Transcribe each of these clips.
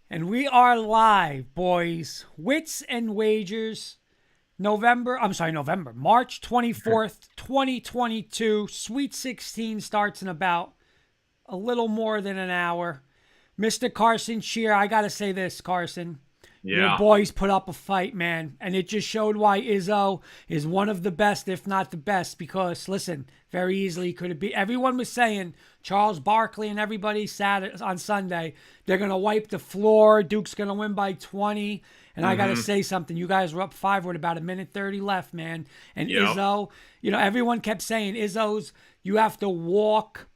And we are live, boys. Wits and Wagers, March 24th, 2022. Sweet 16 starts in about a little more than an hour. Mr. Carson Shear, I got to say this, Carson. Your Yeah. boys put up a fight, man. And it just showed why Izzo is one of the best, if not the best. Because, listen, very easily could it be. Everyone was saying Charles Barkley and everybody sat on Sunday. They're going to wipe the floor. Duke's going to win by 20. And I got to say something. You guys were up 5 with about a minute 30 left, man. And Yep. Izzo, everyone kept saying Izzo's, you have to walk.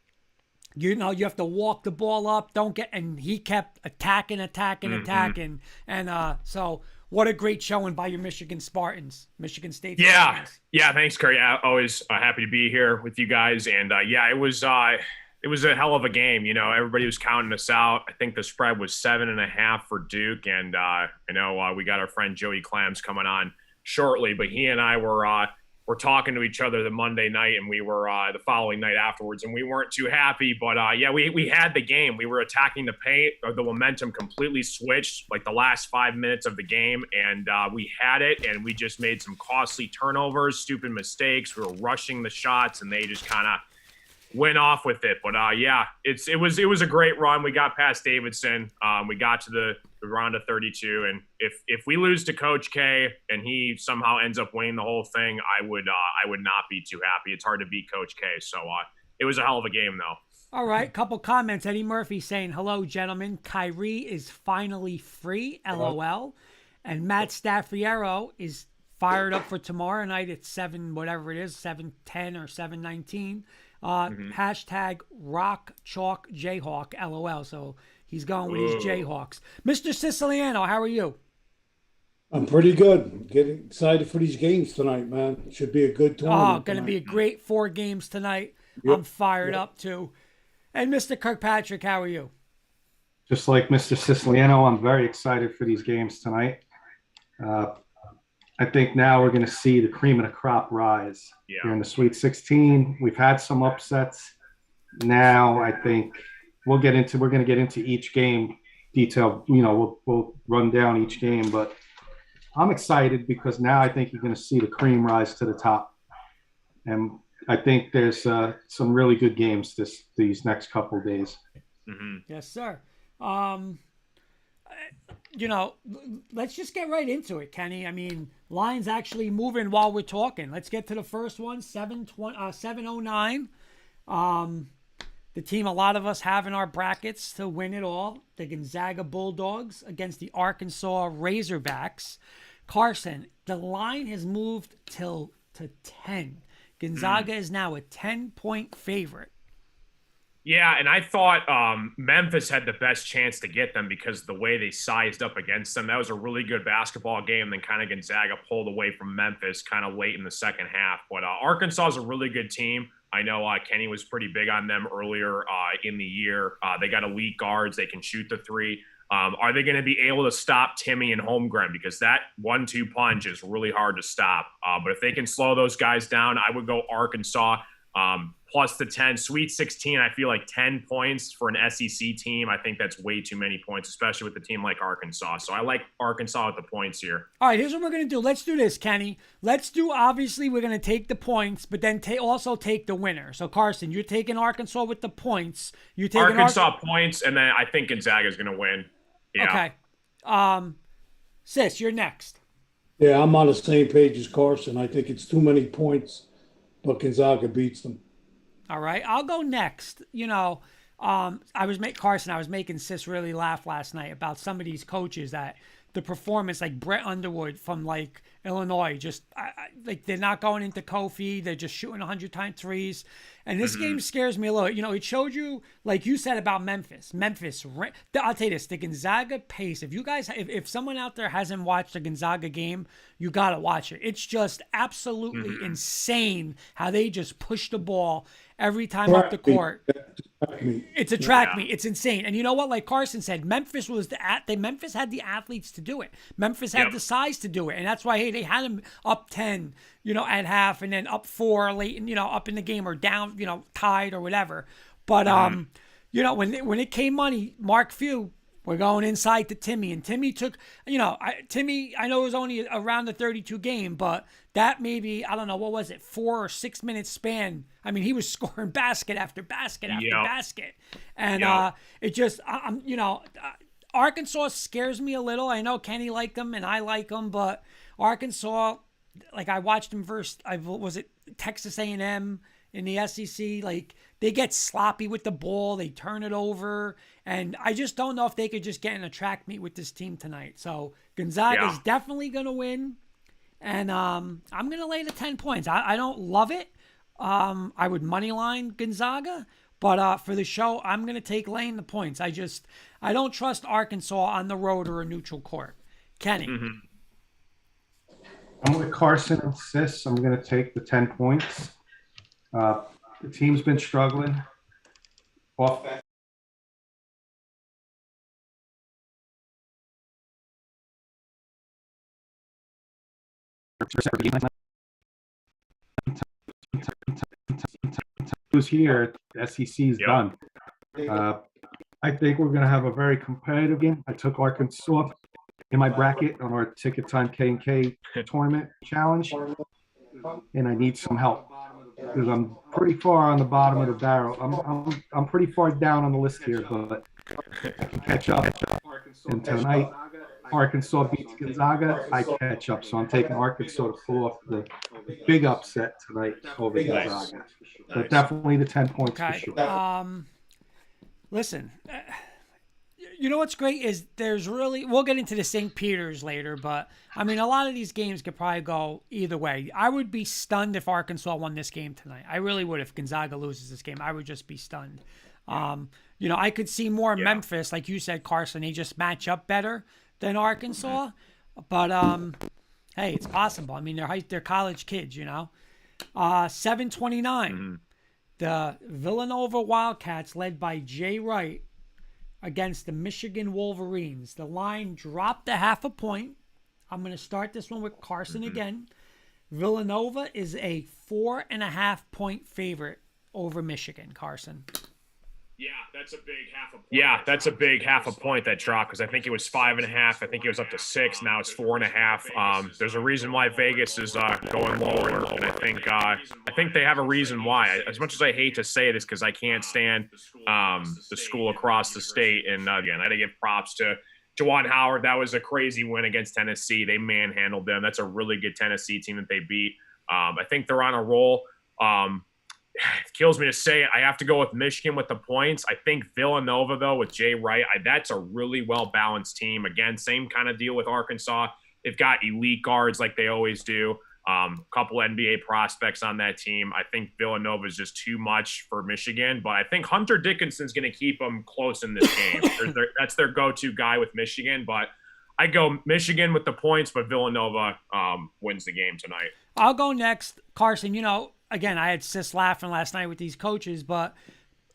You have to walk the ball up. And he kept attacking. And so what a great showing by your Michigan Spartans, Michigan State Yeah. Spartans. Yeah. Thanks, Curry. Always happy to be here with you guys. And it was a hell of a game. Everybody was counting us out. I think the spread was 7.5 for Duke. And I know we got our friend Joey Clams coming on shortly, but he and I were talking to each other the Monday night, and we were the following night afterwards, and we weren't too happy. But we had the game. We were attacking the paint. The momentum completely switched like the last 5 minutes of the game, and we had it. And we just made some costly turnovers, stupid mistakes. We were rushing the shots, and they just kind of went off with it. But it was a great run. We got past Davidson. We got to the round of 32, and if we lose to Coach K and he somehow ends up winning the whole thing, I would not be too happy. It's hard to beat Coach K. So it was a hell of a game, though. All right, couple comments. Eddie Murphy saying, hello, gentlemen. Kyrie is finally free, LOL. And Matt Staffiero is fired up for tomorrow night at 7, whatever it is, 7:10 or 7:19. Hashtag Rock Chalk Jayhawk, LOL. So he's going with his Jayhawks. Mr. Siciliano, how are you? I'm pretty good. Getting excited for these games tonight, man. Should be a good tournament. Oh, going to be a tonight. great 4 games tonight. Yep. I'm fired up too. And Mr. Kirkpatrick, how are you? Just like Mr. Siciliano, I'm very excited for these games tonight. I think now we're going to see the cream of the crop rise here in the Sweet 16. We've had some upsets. Now I think we're going to get into each game detail. We'll run down each game, but I'm excited because now I think you're going to see the cream rise to the top. And I think there's some really good games these next couple of days. Yes, sir. Let's just get right into it, Kenny. I mean, line's actually moving while we're talking. Let's get to the first one, 709. The team a lot of us have in our brackets to win it all, the Gonzaga Bulldogs against the Arkansas Razorbacks. Carson, the line has moved to 10. Gonzaga is now a 10-point favorite. Yeah, and I thought Memphis had the best chance to get them because of the way they sized up against them. That was a really good basketball game. Then kind of Gonzaga pulled away from Memphis kind of late in the second half. But Arkansas is a really good team. I know Kenny was pretty big on them earlier in the year. They got elite guards. They can shoot the three. Are they going to be able to stop Timmy and Holmgren? Because that 1-2 punch is really hard to stop. But if they can slow those guys down, I would go Arkansas. Plus the 10. Sweet 16, I feel like 10 points for an SEC team. I think that's way too many points, especially with a team like Arkansas. So I like Arkansas with the points here. All right, here's what we're going to do. Let's do this, Kenny. Obviously, we're going to take the points, but then also take the winner. So, Carson, you're taking Arkansas with the points. You're taking Arkansas points, and then I think Gonzaga is going to win. Yeah. Okay. Sis, you're next. Yeah, I'm on the same page as Carson. I think it's too many points, but Gonzaga beats them. All right, I'll go next. I was making Sis really laugh last night about some of these coaches that the performance, like Brett Underwood from like Illinois, just like they're not going into Kofi, they're just shooting 100-time threes. And this game scares me a little. It showed you, like you said about Memphis. I'll tell you this: the Gonzaga pace. If someone out there hasn't watched a Gonzaga game, you gotta watch it. It's just absolutely insane how they just push the ball every time up the court. It's a track meet. It's insane. And you know what? Like Carson said, Memphis Memphis had the athletes to do it. Memphis had the size to do it, and that's why they had them up 10, at half, and then up 4 late, and up in the game or down, tied or whatever. But you know, when it came money, Mark Few, we're going inside to Timmy, and Timmy took, you know, Timmy. I know it was only around the 32 game, but that maybe, I don't know, what was it, 4 or 6 minute span. I mean, he was scoring basket after basket after basket, and it just, you know, Arkansas scares me a little. I know Kenny liked them and I like them, but Arkansas, like I watched them versus, was it Texas A&M in the SEC? Like they get sloppy with the ball, they turn it over, and I just don't know if they could just get in a track meet with this team tonight. So Gonzaga is definitely going to win, and I'm going to lay the 10 points. I don't love it. I would money line Gonzaga, but for the show, I'm going to take laying the points. I don't trust Arkansas on the road or a neutral court. Kenny. I'm with Carson and Sis. I'm going to take the 10 points. The team's been struggling. Offense. Who's here? The SEC's done. I think we're going to have a very competitive game. I took Arkansas in my bracket on our Ticket Time K&K tournament challenge, and I need some help because I'm pretty far on the bottom of the barrel. I'm pretty far down on the list here, but I can catch up. And tonight, Arkansas beats Gonzaga. I catch up, so I'm taking Arkansas to pull off the big upset tonight over Gonzaga. But definitely the 10 points for sure. Listen, you know what's great is we'll get into the St. Peter's later, but I mean, a lot of these games could probably go either way. I would be stunned if Arkansas won this game tonight. I really would. If Gonzaga loses this game, I would just be stunned. You know, I could see more Memphis, like you said, Carson. They just match up better than Arkansas, but hey, it's possible. I mean, they're college kids, you know. 7:29. The Villanova Wildcats, led by Jay Wright, against the Michigan Wolverines. The line dropped a half a point. I'm going to start this one with Carson again. Villanova is a 4.5 point favorite over Michigan, Carson. Yeah, that's a big half a point. Yeah, that's a big half a point that dropped because I think it was 5.5. I think it was up to 6. Now it's 4.5. There's a reason why Vegas is going lower, and I think they have a reason why. As much as I hate to say this because I can't stand the school across the state, and again, I got to give props to Juwan Howard. That was a crazy win against Tennessee. They manhandled them. That's a really good Tennessee team that they beat. I think they're on a roll. It kills me to say it. I have to go with Michigan with the points. I think Villanova, though, with Jay Wright, that's a really well-balanced team. Again, same kind of deal with Arkansas. They've got elite guards like they always do. A couple NBA prospects on that team. I think Villanova is just too much for Michigan, but I think Hunter Dickinson's going to keep them close in this game. That's their go-to guy with Michigan, but I go Michigan with the points, but Villanova wins the game tonight. I'll go next. Carson, you know, again, I had Sis laughing last night with these coaches, but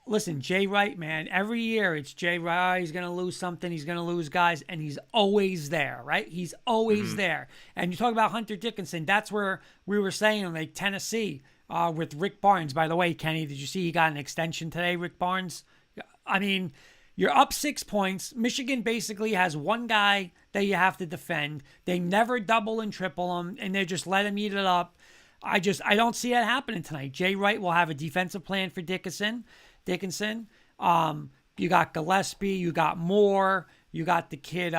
listen, Jay Wright, man, every year it's Jay Wright. He's going to lose something. He's going to lose guys, and he's always there, right? He's always there. And you talk about Hunter Dickinson. That's where we were saying, like, Tennessee with Rick Barnes. By the way, Kenny, did you see he got an extension today, Rick Barnes? I mean, you're up 6 points. Michigan basically has one guy that you have to defend. They never double and triple him, and they just let him eat it up. I don't see it happening tonight. Jay Wright will have a defensive plan for Dickinson. You got Gillespie, you got Moore, you got the kid.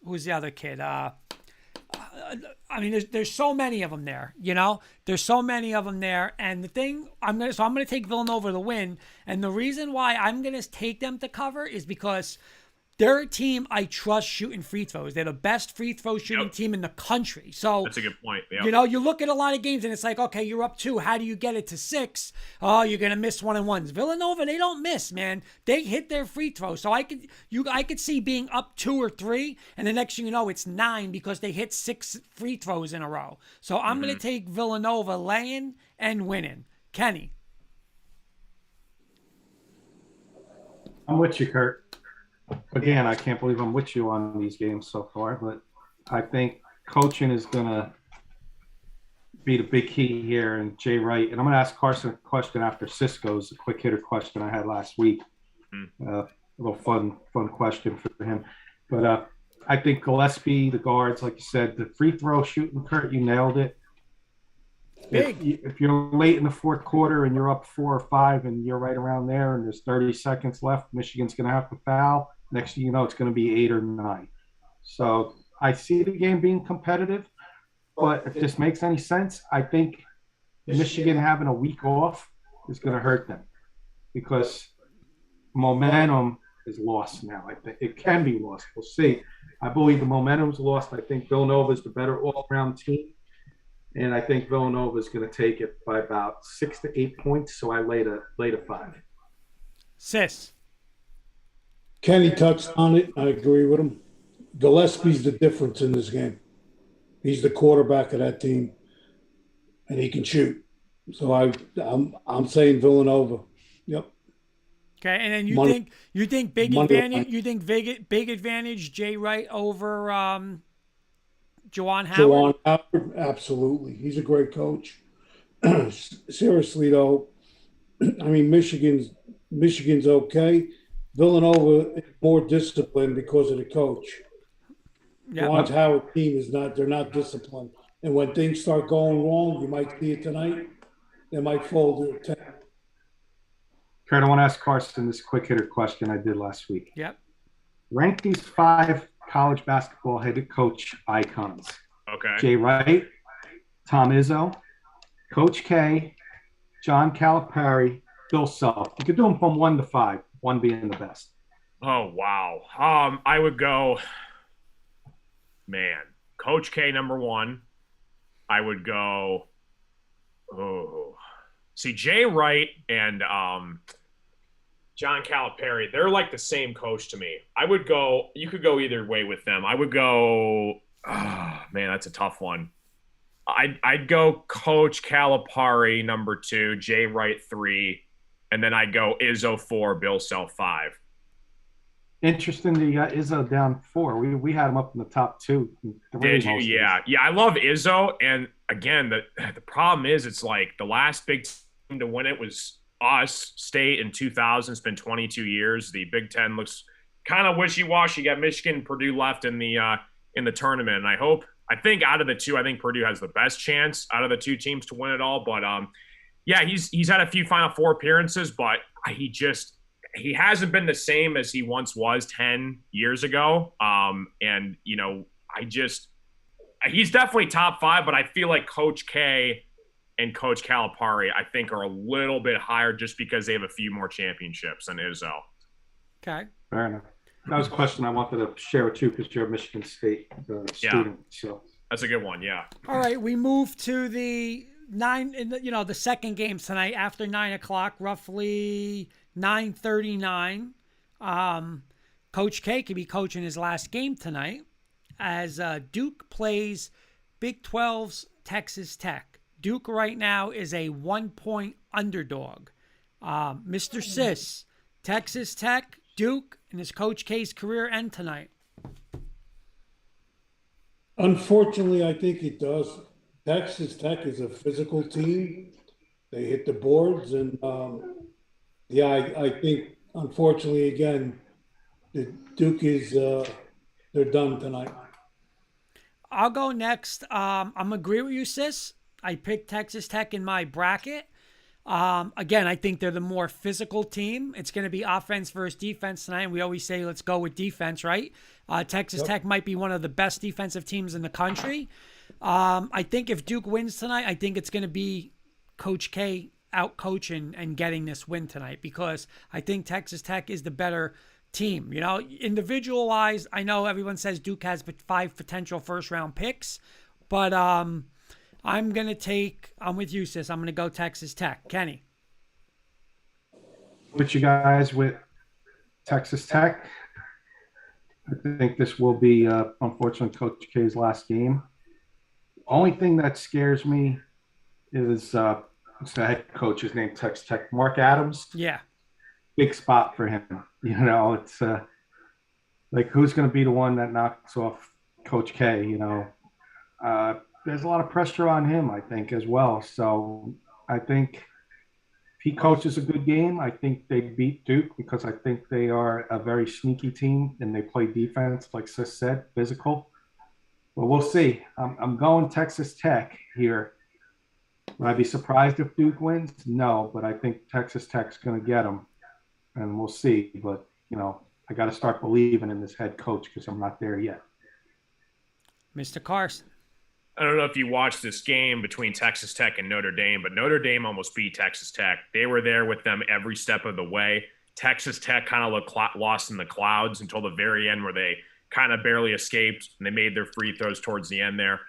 Who's the other kid? I mean, there's so many of them there. You know, there's so many of them there. And the thing I'm gonna take Villanova to win. And the reason why I'm gonna take them to cover is because they're a team I trust shooting free throws. They're the best free throw shooting team in the country. So that's a good point. Yep. You know, you look at a lot of games and it's like, okay, you're up 2. How do you get it to 6? Oh, you're gonna miss 1-on-1s. Villanova, they don't miss, man. They hit their free throws. So I could see being up 2 or 3, and the next thing you know, it's 9 because they hit 6 free throws in a row. So I'm gonna take Villanova laying and winning. Kenny. I'm with you, Kurt. Again, I can't believe I'm with you on these games so far, but I think coaching is going to be the big key here. And Jay Wright, and I'm going to ask Carson a question after Cisco's, a quick hitter question I had last week. A little fun question for him. But I think Gillespie, the guards, like you said, the free throw shooting, Kurt, you nailed it. Big. If you're late in the fourth quarter and you're up 4 or 5 and you're right around there and there's 30 seconds left, Michigan's going to have to foul. Next thing you know, it's going to be 8 or 9. So I see the game being competitive, but if this makes any sense, I think Michigan having a week off is going to hurt them because momentum is lost now. I think it can be lost. We'll see. I believe the momentum's lost. I think Villanova is the better all-around team. And I think Villanova is going to take it by about 6 to 8 points. So I laid a 5. Sis. Kenny touched on it. I agree with him. Gillespie's the difference in this game. He's the quarterback of that team, and he can shoot. So I'm saying Villanova. Yep. Okay, and then you think big Monday advantage? night. You think big advantage? Jay Wright over Juwan Howard. Jawan Howard, absolutely. He's a great coach. Seriously though, I mean Michigan's okay. Villanova is more disciplined because of the coach. Yeah. Juwan Howard team is not. They're not disciplined, and when things start going wrong, you might see it tonight. They might fold to 10. Kurt, I want to ask Carson this quick hitter question I did last week. Yep. Rank these 5 college basketball head coach icons. Okay. Jay Wright, Tom Izzo, Coach K, John Calipari, Bill Self. You could do them from 1 to 5, 1 being the best. Oh, wow. I would go, man, Coach K, number 1. I would go, see, Jay Wright and John Calipari, they're like the same coach to me. I would go, you could go either way with them. I would go, man, that's a tough one. I'd go Coach Calipari, number 2, Jay Wright, 3, and then I'd go Izzo, 4, Bill Self, 5. Interesting that you got Izzo down 4. We had him up in the top 2. Did you? Yeah. Yeah, I love Izzo. And again, the problem is it's like the last big team to win it was us, State, in 2000. It's been 22 years. The Big Ten looks kind of wishy-washy. You got Michigan and Purdue left in the tournament. And I think out of the 2, I think Purdue has the best chance out of the 2 teams to win it all. But yeah, he's had a few Final Four appearances, but he hasn't been the same as he once was 10 years ago. And, you know, he's definitely top 5, but I feel like Coach K and Coach Calipari, I think, are a little bit higher just because they have a few more championships than Izzo. Okay. Fair enough. That was a question I wanted to share with you because you're a Michigan State student. So That's a good one, yeah. All right, we move to the the second game tonight after 9 o'clock, roughly 9:39. Coach K could be coaching his last game tonight as Duke plays Big 12's Texas Tech. Duke right now is a 1-point underdog. Mr. Sis, Texas Tech, Duke, and his Coach K's career end tonight. Unfortunately, I think it does. Texas Tech is a physical team. They hit the boards, and I think unfortunately again, the Duke is they're done tonight. I'll go next. I'm agree with you, Sis. I picked Texas Tech in my bracket. Again, I think they're the more physical team. It's going to be offense versus defense tonight. And we always say, let's go with defense, right? Texas Tech might be one of the best defensive teams in the country. I think if Duke wins tonight, I think it's going to be Coach K out coaching and getting this win tonight because I think Texas Tech is the better team. You know, individualized, I know everyone says Duke has 5 potential first-round picks, but I'm with you, Sis. I'm going to go Texas Tech. Kenny. with you guys with Texas Tech. I think this will be, unfortunately, Coach K's last game. Only thing that scares me is what's the head coach's name, Texas Tech, Mark Adams. Yeah. Big spot for him. You know, it's like who's going to be the one that knocks off Coach K, you know. There's a lot of pressure on him, I think, as well. So I think if he coaches a good game, I think they beat Duke because I think they are a very sneaky team and they play defense, like Sis said, physical. But we'll see. I'm going Texas Tech here. Would I be surprised if Duke wins? No, but I think Texas Tech's going to get them, and we'll see. But, I got to start believing in this head coach because I'm not there yet. Mr. Carson. I don't know if you watched this game between Texas Tech and Notre Dame, but Notre Dame almost beat Texas Tech. They were there with them every step of the way. Texas Tech kind of looked lost in the clouds until the very end where they kind of barely escaped, and they made their free throws towards the end there.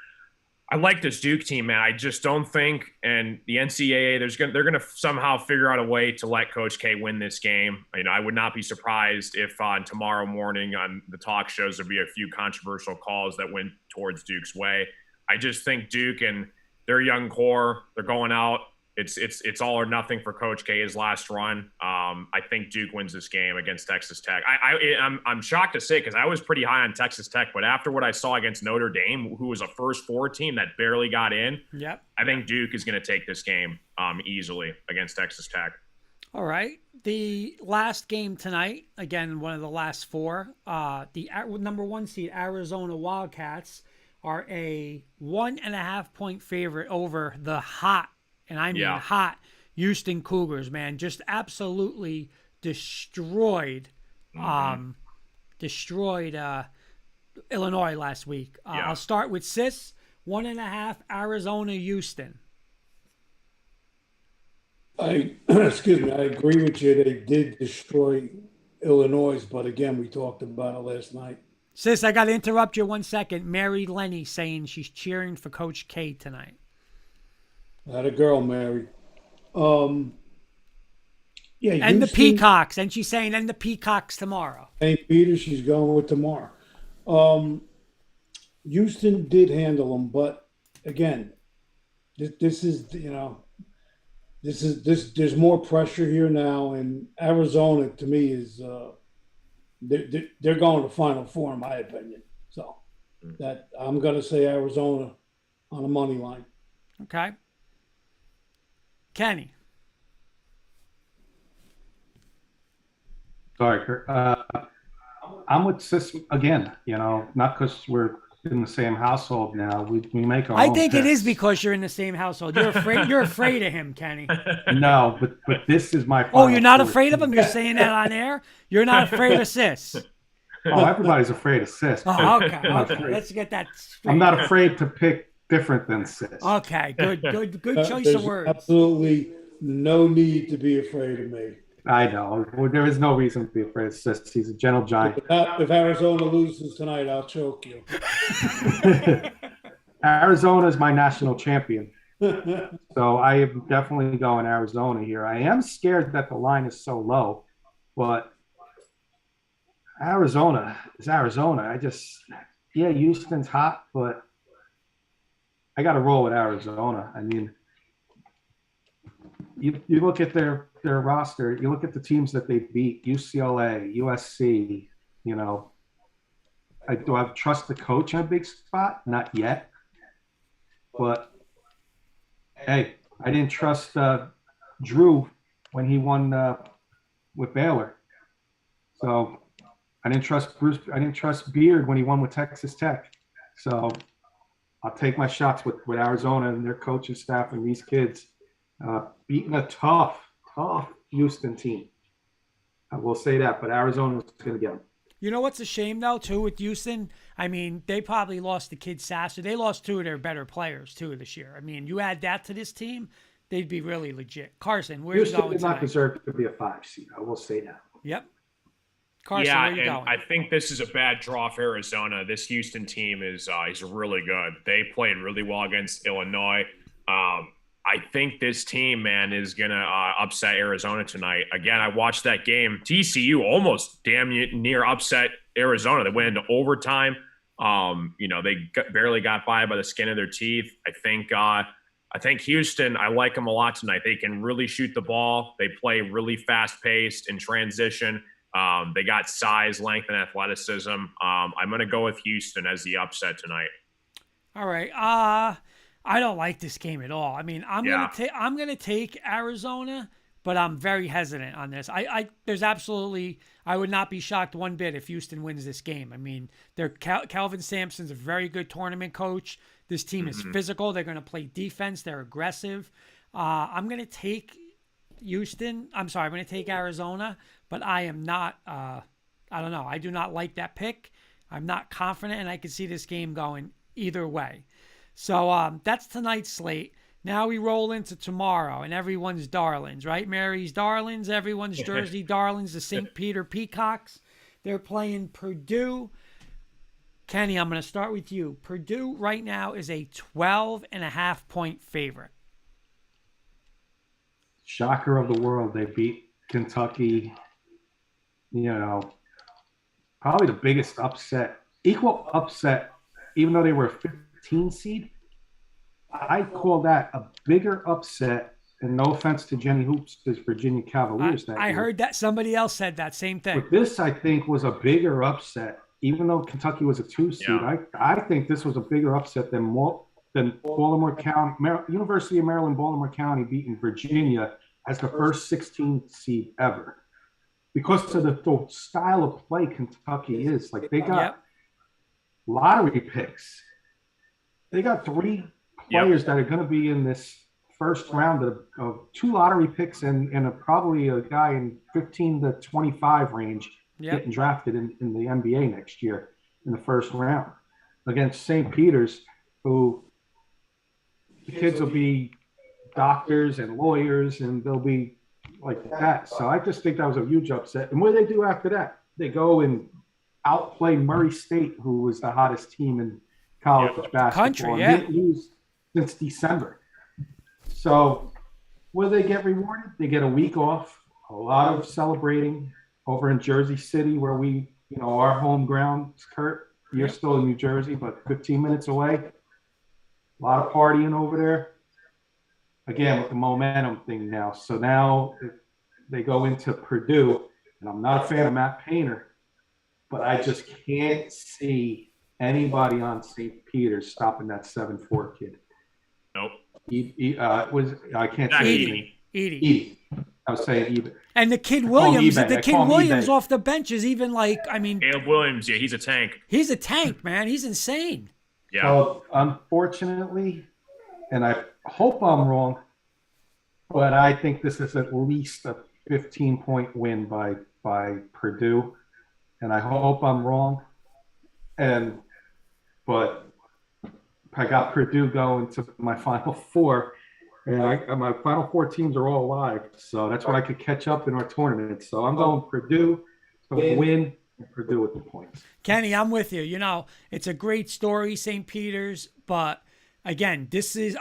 I like this Duke team, man. I just don't think, and the NCAA, they're going to somehow figure out a way to let Coach K win this game. I would not be surprised if tomorrow morning on the talk shows there'll be a few controversial calls that went towards Duke's way. I just think Duke and their young core, they're going out. It's all or nothing for Coach K, his last run. I think Duke wins this game against Texas Tech. I'm shocked to say because I was pretty high on Texas Tech, but after what I saw against Notre Dame, who was a first four team that barely got in, yep, I think Duke is going to take this game easily against Texas Tech. All right. The last game tonight, again, one of the last four, the number 1 seed Arizona Wildcats are a 1.5 point favorite over the hot, and I mean hot, Houston Cougars, man. Just absolutely destroyed Illinois last week. I'll start with Sis, 1.5 Arizona Houston. Excuse me, I agree with you. They did destroy Illinois, but again, we talked about it last night. Sis, I got to interrupt you 1 second. Mary Lenny saying she's cheering for Coach K tonight. That a girl, Mary. And Houston, the Peacocks. And she's saying, and the Peacocks tomorrow. St. Peter, she's going with tomorrow. Houston did handle them, but again, this is there's more pressure here now, and Arizona to me is they're going to Final Four in my opinion. So that I'm going to say Arizona on a money line. Okay. Kenny. Sorry, Kurt. I'm with Sis again, not because we're in the same household now. We make our own I think picks. it is because you're in the same household. You're afraid of him, Kenny. No, but this is my Oh, you're not afraid of him? You're saying that on air? You're not afraid of Sis? Oh, everybody's afraid of Sis. Oh, okay. Let's get that straight. I'm not afraid to pick different than Sis. Okay, good choice There's of words. Absolutely no need to be afraid of me. I know. There is no reason to be afraid of Sis. He's a gentle giant. If Arizona loses tonight, I'll choke you. Arizona is my national champion. So I am definitely going Arizona here. I am scared that the line is so low, but Arizona is Arizona. Houston's hot, but I got to roll with Arizona. I mean, you look at their roster, you look at the teams that they beat, UCLA, USC, do I trust the coach in a big spot? Not yet. But, hey, I didn't trust Drew when he won with Baylor. So I didn't trust Bruce. I didn't trust Beard when he won with Texas Tech. So I'll take my shots with Arizona and their coaching staff and these kids beating a tough Houston team. I will say that, but Arizona's going to get them. You know what's a shame, though, too, with Houston? I mean, they probably lost the kid Sasser. They lost 2 of their better players, too, this year. I mean, you add that to this team, they'd be really legit. Carson, where are you going Houston did not tonight? deserve to be a 5 seed. I will say that. Yep. Carson, where are you going? I think this is a bad draw for Arizona. This Houston team is really good. They played really well against Illinois. I think this team, man, is going to upset Arizona tonight. Again, I watched that game. TCU almost damn near upset Arizona. They went into overtime. They barely got by the skin of their teeth. I think Houston, I like them a lot tonight. They can really shoot the ball. They play really fast-paced in transition. They got size, length, and athleticism. I'm going to go with Houston as the upset tonight. All right. I don't like this game at all. I mean, I'm gonna take Arizona, but I'm very hesitant on this. There's absolutely, I would not be shocked one bit if Houston wins this game. I mean, Calvin Sampson's a very good tournament coach. This team is physical. They're going to play defense. They're aggressive. I'm going to take Houston. I'm sorry, I'm going to take Arizona, but I am not, I don't know. I do not like that pick. I'm not confident, and I can see this game going either way. So that's tonight's slate. Now we roll into tomorrow, and everyone's darlings, right? Mary's darlings, everyone's Jersey darlings, the St. Peter Peacocks. They're playing Purdue. Kenny, I'm going to start with you. Purdue right now is a 12.5-point favorite. Shocker of the world. They beat Kentucky, probably the biggest upset, equal upset, even though they were a 15 seed. I call that a bigger upset, and no offense to Jenny Hoops' Virginia Cavaliers. I heard that somebody else said that same thing. But this, I think, was a bigger upset, even though Kentucky was a 2 seed. Yeah. I think this was a bigger upset than Baltimore County, University of Maryland, Baltimore County beating Virginia as the first 16 seed ever. Because of the style of play Kentucky is. Like, they got lottery picks. They got 3 players that are going to be in this first round of 2 lottery picks and probably a guy in 15 to 25 range getting drafted in the NBA next year in the first round against St. Peter's, who the kids will be doctors and lawyers, and they'll be like that. So I just think that was a huge upset. And what do they do after that? They go and outplay Murray State, who was the hottest team in college basketball. Country, and didn't lose since December. So will they get rewarded? They get a week off, a lot of celebrating over in Jersey City, where we, our home ground, Kurt. You're still in New Jersey, but 15 minutes away. A lot of partying over there. Again, with the momentum thing now. So now they go into Purdue, and I'm not a fan of Matt Painter, but I just can't see anybody on St. Peter's stopping that 7'4" kid. Nope. I can't say Edey. I was saying even. And the kid Williams, off the bench is even Caleb Williams, he's a tank. He's a tank, man. He's insane. Yeah. So unfortunately, and I hope I'm wrong, but I think this is at least a 15-point win by Purdue, and I hope I'm wrong. But I got Purdue going to my Final Four, and my Final Four teams are all live, so that's when I could catch up in our tournament. So I'm going Purdue to win, and Purdue with the points. Kenny, I'm with you. It's a great story, St. Peter's, but again,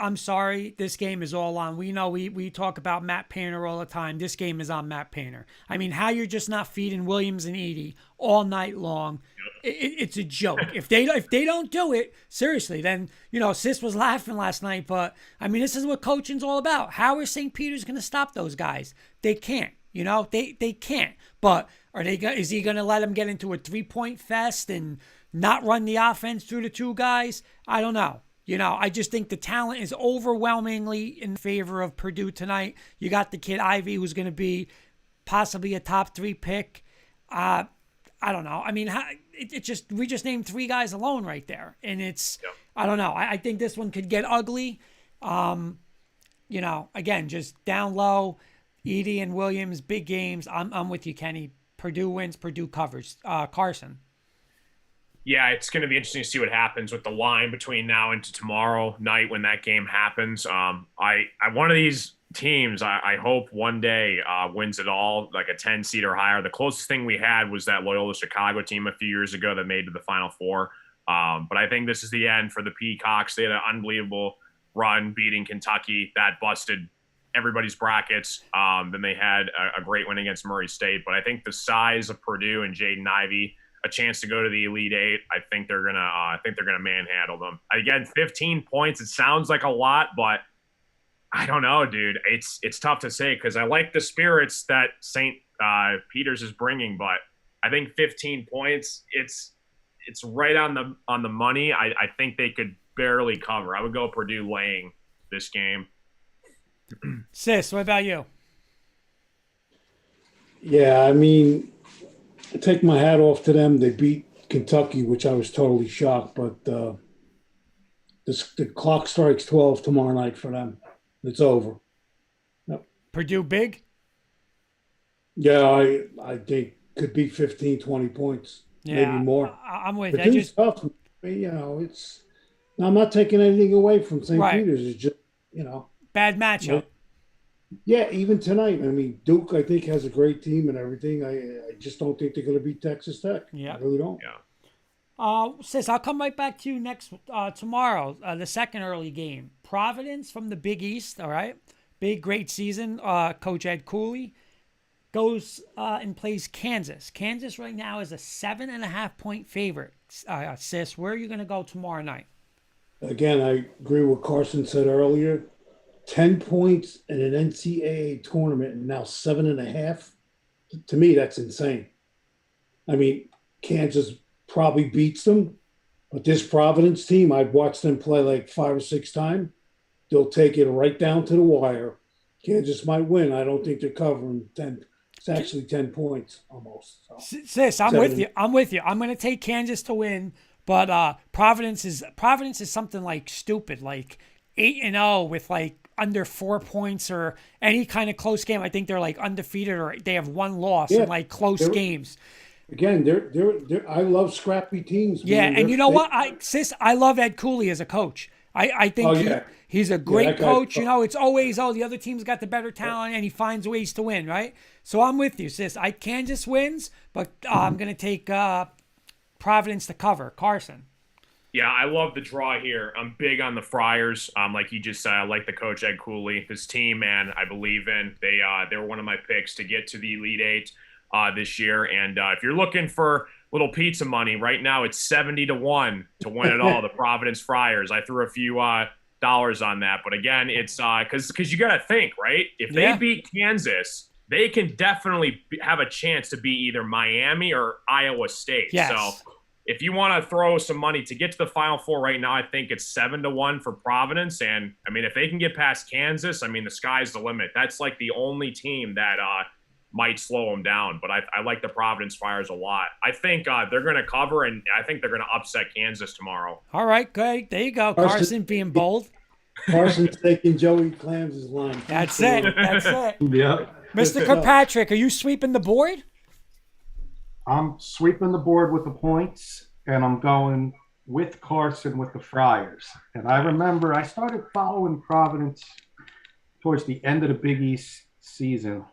I'm sorry, this game is all on. We know we talk about Matt Painter all the time. This game is on Matt Painter. I mean, how you're just not feeding Williams and Edey all night long, it's a joke. If they don't do it, seriously, then, Sis was laughing last night, but, I mean, this is what coaching's all about. How is St. Peter's going to stop those guys? They can't. They can't. But is he going to let them get into a 3-point fest and not run the offense through the 2 guys? I don't know. I just think the talent is overwhelmingly in favor of Purdue tonight. You got the kid Ivy, who's going to be possibly a top 3 pick. I don't know. I mean, we just named 3 guys alone right there, and I don't know. I think this one could get ugly. Again, just down low, Edey and Williams, big games. I'm with you, Kenny. Purdue wins. Purdue covers. Carson. Yeah, it's going to be interesting to see what happens with the line between now and tomorrow night when that game happens. One of these teams, I hope one day wins it all, like a 10 seed or higher. The closest thing we had was that Loyola Chicago team a few years ago that made to the Final Four. But I think this is the end for the Peacocks. They had an unbelievable run beating Kentucky that busted everybody's brackets. Then they had a great win against Murray State. But I think the size of Purdue and Jaden Ivey, a chance to go to the Elite Eight, I think they're gonna manhandle them. Again, 15 points. It sounds like a lot, but I don't know, dude. It's tough to say because I like the spirits that St. Peter's is bringing, but I think 15 points. It's right on the money. I think they could barely cover. I would go Purdue laying this game. Sis, what about you? Yeah, I mean, I take my hat off to them. They beat Kentucky, which I was totally shocked, but the clock strikes 12 tomorrow night for them. It's over. Yep. Purdue big? Yeah, I think could be 15, 20 points, maybe Yeah, more. I'm with you. I Purdue's just tough. It's. I'm not taking anything away from St. Right. Peter's. It's just, bad matchup. yeah, even tonight. I mean, Duke, I think, has a great team and everything. I just don't think they're going to beat Texas Tech. Yeah. I really don't. Yeah. Sis, I'll come right back to you tomorrow, the second early game. Providence from the Big East, all right? Big, great season. Coach Ed Cooley goes and plays Kansas. Kansas right now is a 7.5-point favorite. Sis, where are you going to go tomorrow night? Again, I agree with what Carson said earlier. 10 points in an NCAA tournament and now 7.5. To me, that's insane. I mean, Kansas probably beats them, but this Providence team, I'd watch them play like 5 or 6 times. They'll take it right down to the wire. Kansas might win. I don't think they're covering 10. It's actually 10 points almost. So. Sis, I'm with you. I'm going to take Kansas to win, but Providence is something like stupid, like 8-0 with like under 4 points or any kind of close game. I think they're like undefeated or they have one loss in like close games. Again, they're I love scrappy teams. Yeah, man. and you know what, I love Ed Cooley as a coach. I think he's a great coach. It's always the other team's got the better talent and he finds ways to win, right? So I'm with you, sis. Kansas wins, but I'm gonna take Providence to cover. Carson. Yeah, I love the draw here. I'm big on the Friars. Like you just said, I like the coach Ed Cooley. His team, man, I believe in. They were one of my picks to get to the Elite Eight this year. And if you're looking for little pizza money, right now it's 70-1 to win it all. The Providence Friars. I threw a few dollars on that, but again, it's because you got to think, right? If they beat Kansas, they can definitely have a chance to beat either Miami or Iowa State. Yes. So if you want to throw some money to get to the Final Four right now, I think it's 7-1 for Providence. And I mean, if they can get past Kansas, I mean, the sky's the limit. That's like the only team that might slow them down. But I like the Providence Friars a lot. I think they're going to cover, and I think they're going to upset Kansas tomorrow. All right, great. There you go. Carson being bold. Carson's taking Joey Clams' line. That's it. That's it. Yeah. Mr. Kirkpatrick, are you sweeping the board? I'm sweeping the board with the points, and I'm going with Carson with the Friars. And I remember I started following Providence towards the end of the Big East season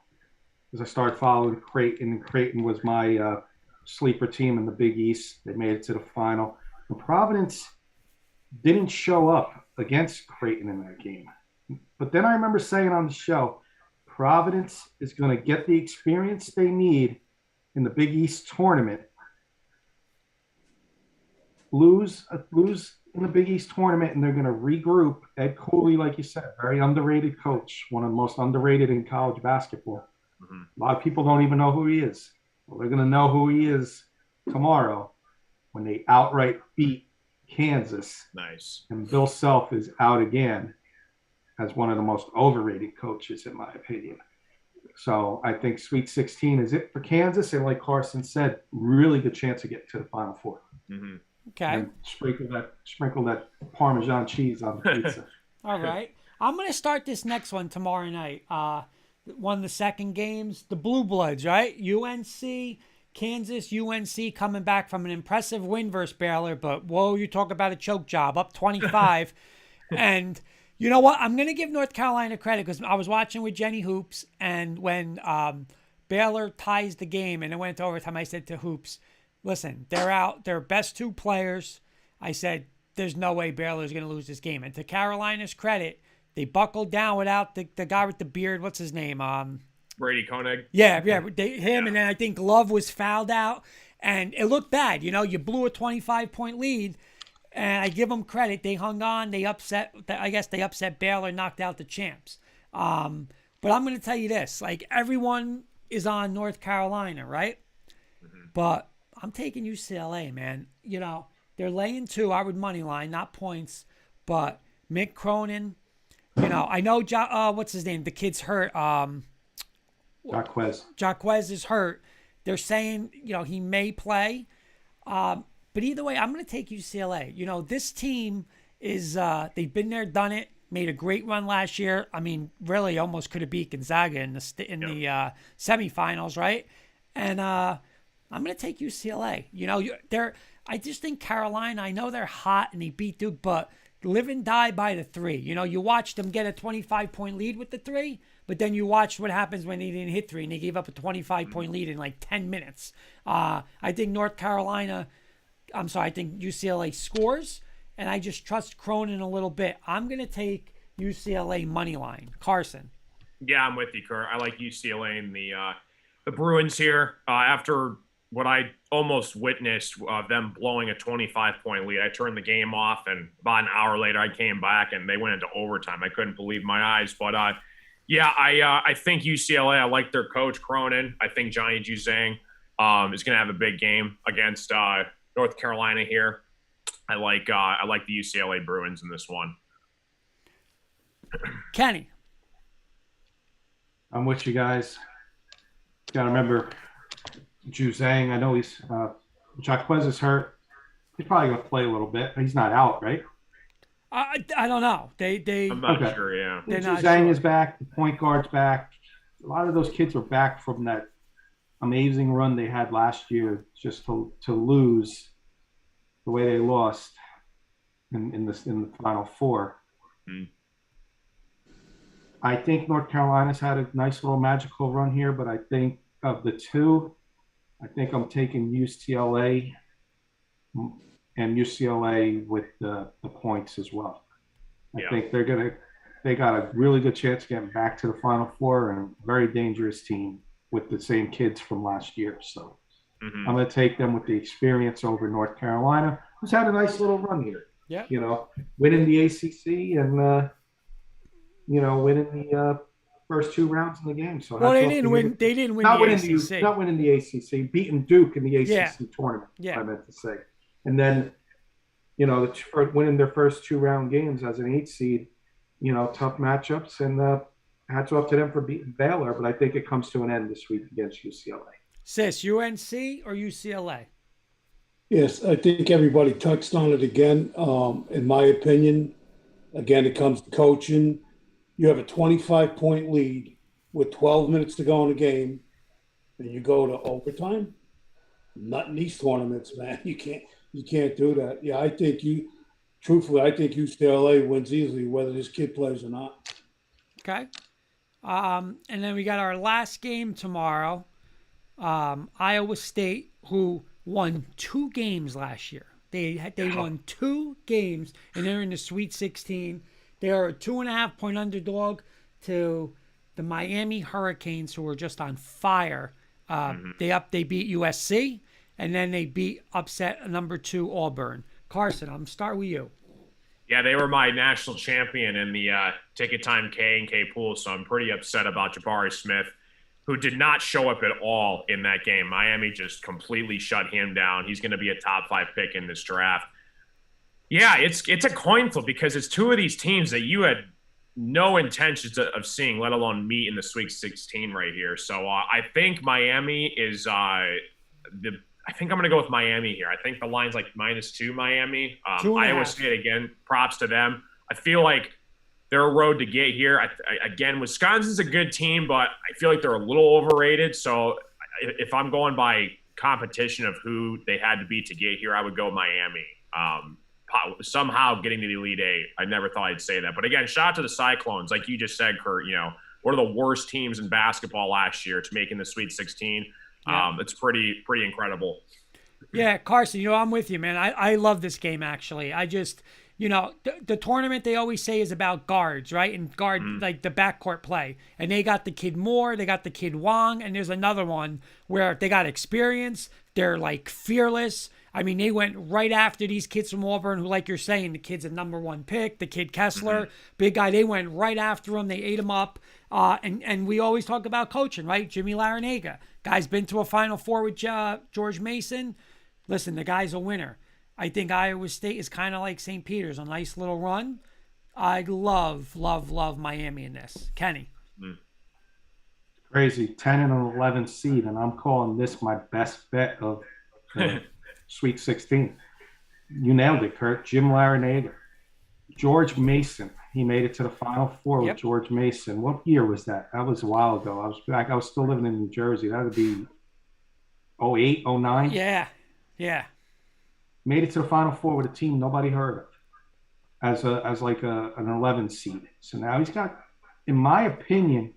because I started following Creighton, and Creighton was my sleeper team in the Big East. They made it to the final. And Providence didn't show up against Creighton in that game. But then I remember saying on the show, Providence is going to get the experience they need in the Big East tournament, lose in the Big East tournament, and they're going to regroup. Ed Cooley, like you said, very underrated coach, one of the most underrated in college basketball. Mm-hmm. A lot of people don't even know who he is. Well, they're going to know who he is tomorrow when they outright beat Kansas. Nice. And Bill Self is out again as one of the most overrated coaches, in my opinion. So I think Sweet 16 is it for Kansas. And like Carson said, really good chance to get to the Final Four. Mm-hmm. Okay. And sprinkle that Parmesan cheese on the pizza. All right. I'm going to start this next one tomorrow night. One of the second games, the Blue Bloods, right? UNC, Kansas, UNC coming back from an impressive win versus Baylor. But, whoa, you talk about a choke job, up 25. And you know what? I'm going to give North Carolina credit because I was watching with Jenny Hoops, and when Baylor ties the game and it went to overtime, I said to Hoops, listen, they're out. Their best 2 players. I said, there's no way Baylor's going to lose this game. And to Carolina's credit, they buckled down without the guy with the beard. What's his name? Brady Koenig. Yeah. And then I think Love was fouled out, and it looked bad. You blew a 25-point lead. And I give them credit. They hung on. They upset Baylor, knocked out the champs. But I'm going to tell you this. Like, everyone is on North Carolina, right? Mm-hmm. But I'm taking UCLA, man. They're laying 2. I would money line, not points. But Mick Cronin, I know, what's his name? The kid's hurt. Jaquez is hurt. They're saying, he may play. But either way, I'm going to take UCLA. This team is, they've been there, done it, made a great run last year. I mean, really almost could have beat Gonzaga in the semifinals, right? And I'm going to take UCLA. I just think Carolina, I know they're hot and they beat Duke, but live and die by the three. You watched them get a 25-point lead with the three, but then you watched what happens when they didn't hit three and they gave up a 25-point lead in like 10 minutes. I think I think UCLA scores, and I just trust Cronin a little bit. I'm going to take UCLA money line. Carson. Yeah, I'm with you, Kurt. I like UCLA and the Bruins here. After what I almost witnessed of them blowing a 25-point lead, I turned the game off, and about an hour later, I came back, and they went into overtime. I couldn't believe my eyes. But, I think UCLA, I like their coach, Cronin. I think Johnny Juzang is going to have a big game against North Carolina here. I like the UCLA Bruins in this one. Kenny. I'm with you guys. Got to remember Juzang. I know he's Jaquez is hurt. He's probably going to play a little bit, but he's not out, right? I don't know. I'm not sure. Yeah. Juzang is back. The point guard's back. A lot of those kids are back from that amazing run they had last year. Just to lose the way they lost in the Final Four. Mm. I think North Carolina's had a nice little magical run here, but I think of the two, I think I'm taking UCLA and UCLA with the points as well. I think they got a really good chance of getting back to the Final Four, and a very dangerous team with the same kids from last year. So I'm going to take them with the experience over North Carolina, who's had a nice little run here. Yeah. Winning the ACC and, winning the first two rounds in the game. So they didn't win. They didn't win the ACC. Not winning the ACC, beating Duke in the ACC tournament. Yeah. I meant to say, and then, winning their first 2-round games as an 8 seed. Tough matchups, and hats off to them for beating Baylor. But I think it comes to an end this week against UCLA. Sis, UNC or UCLA? Yes, I think everybody touched on it again. In my opinion, again, it comes to coaching. You have a 25-point lead with 12 minutes to go in the game, and you go to overtime. Not in these tournaments, man. You can't do that. Yeah, I think UCLA wins easily, whether this kid plays or not. Okay. And then we got our last game tomorrow. Iowa State, who won 2 games last year. They won 2 games, and they're in the Sweet 16. They are a 2.5-point underdog to the Miami Hurricanes, who are just on fire. They beat USC, and then they upset number 2 Auburn. Carson, I'm gonna start with you. Yeah, they were my national champion in the Ticket Time K and K pool, so I'm pretty upset about Jabari Smith, who did not show up at all in that game. Miami just completely shut him down. He's going to be a top 5 pick in this draft. Yeah, it's a coin flip because it's 2 of these teams that you had no intentions of seeing, let alone meet in the Sweet 16 right here. So I think Miami is I think I'm going to go with Miami here. I think the line's like -2 Miami. Iowa State, again, props to them. I feel like they're a road to get here. Again, Wisconsin's a good team, but I feel like they're a little overrated. So if I'm going by competition of who they had to beat to get here, I would go Miami. Somehow getting to the Elite Eight. I never thought I'd say that. But again, shout out to the Cyclones. Like you just said, Kurt, one of the worst teams in basketball last year to making the Sweet 16. Yeah. It's pretty incredible. Yeah, Carson, I'm with you, man. I love this game, actually. I just, the tournament they always say is about guards, right? And like the backcourt play. And they got the kid Moore, they got the kid Wong, and there's another one where they got experience. They're like fearless. I mean, they went right after these kids from Auburn who, like you're saying, the kid's a number 1 pick, the kid Kessler, big guy. They went right after him. They ate him up. And we always talk about coaching, right? Jimmy Larinaga. Guy's been to a Final Four with George Mason. Listen, the guy's a winner. I think Iowa State is kind of like St. Peter's, a nice little run. I love Miami in this. Kenny. Crazy. 10 and an 11 seed, and I'm calling this my best bet of the Sweet 16. You nailed it, Kurt. Jim Larinaga. George Mason. He made it to the Final Four with George Mason. What year was that? That was a while ago. I was still living in New Jersey. That would be 08, 09. Yeah. Yeah. Made it to the Final Four with a team nobody heard of as an 11 seed. So now he's got, in my opinion,